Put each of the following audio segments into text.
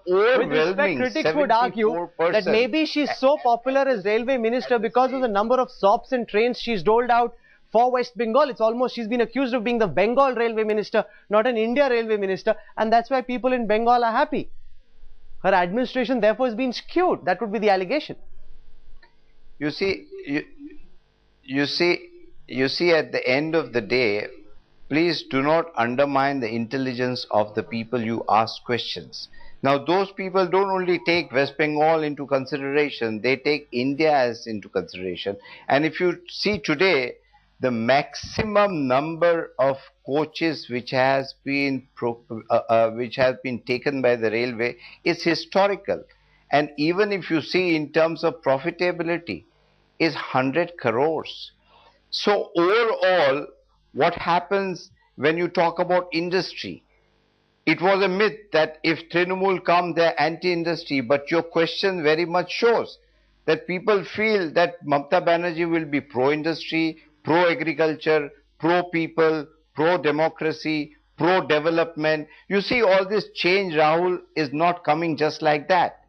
With respect, critics would argue that maybe she's so popular as railway minister because of the number of SOPs and trains she's doled out for West Bengal. It's almost, she's been accused of being the Bengal railway minister, not an India railway minister, and that's why people in Bengal are happy. Her administration therefore has been skewed. That would be the allegation. You see, at the end of the day, please do not undermine the intelligence of the people you ask questions. Now, those people don't only take West Bengal into consideration, they take India as into consideration. And if you see today, the maximum number of coaches which has been taken by the railway is historical. And even if you see in terms of profitability, is 100 crores. So overall, what happens when you talk about industry? It was a myth that if Trinamool come, they're anti-industry, but your question very much shows that people feel that Mamata Banerjee will be pro-industry, pro-agriculture, pro-people, pro-democracy, pro-development. You see, all this change, Rahul, is not coming just like that.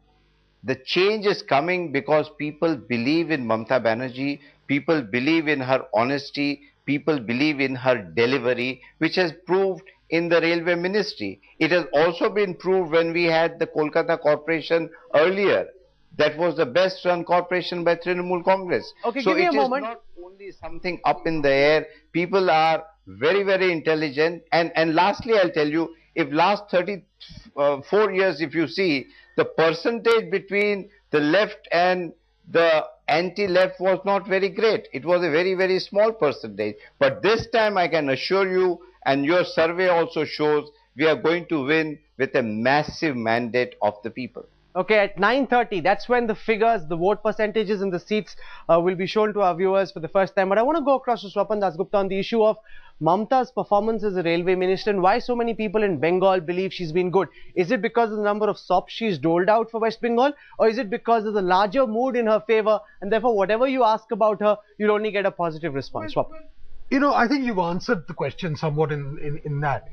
The change is coming because people believe in Mamata Banerjee, people believe in her honesty, people believe in her delivery, which has proved in the railway ministry. It has also been proved when we had the Kolkata Corporation earlier. That was the best run corporation by Trinamool Congress. Okay, so give me a moment. It is not only something up in the air. People are very, very intelligent. And lastly, I'll tell you, if last 34 years, if you see, the percentage between the left and the anti-left was not very great. It was a very, very small percentage. But this time I can assure you, and your survey also shows, we are going to win with a massive mandate of the people. Okay, at 9:30, that's when the figures, the vote percentages and the seats will be shown to our viewers for the first time. But I want to go across to Swapan Dasgupta on the issue of Mamata's performance as a railway minister and why so many people in Bengal believe she's been good. Is it because of the number of SOPs she's doled out for West Bengal, or is it because of the larger mood in her favor and therefore whatever you ask about her, you'll only get a positive response? Swapan. You know, I think you've answered the question somewhat in that.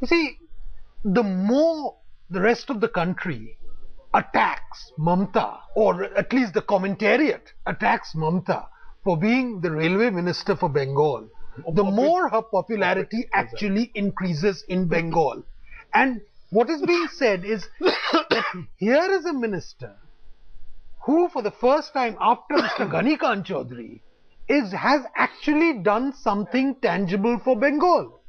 You see, the more the rest of the country attacks Mamata, or at least the commentariat attacks Mamata for being the railway minister for Bengal, the more her popularity actually increases in Bengal. And what is being said is that here is a minister who, for the first time after Mr. Ghanikant Chaudhary, has actually done something tangible for Bengal.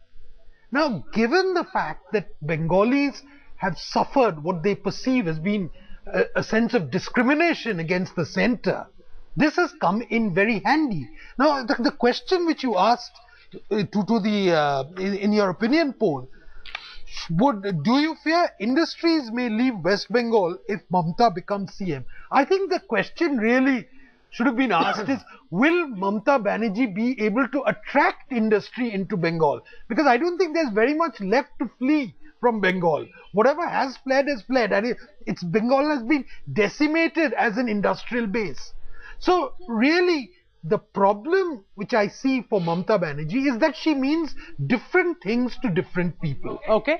Now, given the fact that Bengalis have suffered what they perceive as being a sense of discrimination against the centre, this has come in very handy. Now, the question which you asked in your opinion poll, do you fear industries may leave West Bengal if Mamata becomes CM? I think the question really should have been asked is, will Mamata Banerjee be able to attract industry into Bengal? Because I don't think there's very much left to flee from Bengal. Whatever has fled has fled, and Bengal has been decimated as an industrial base. So really, the problem which I see for Mamata Banerjee is that she means different things to different people. Okay.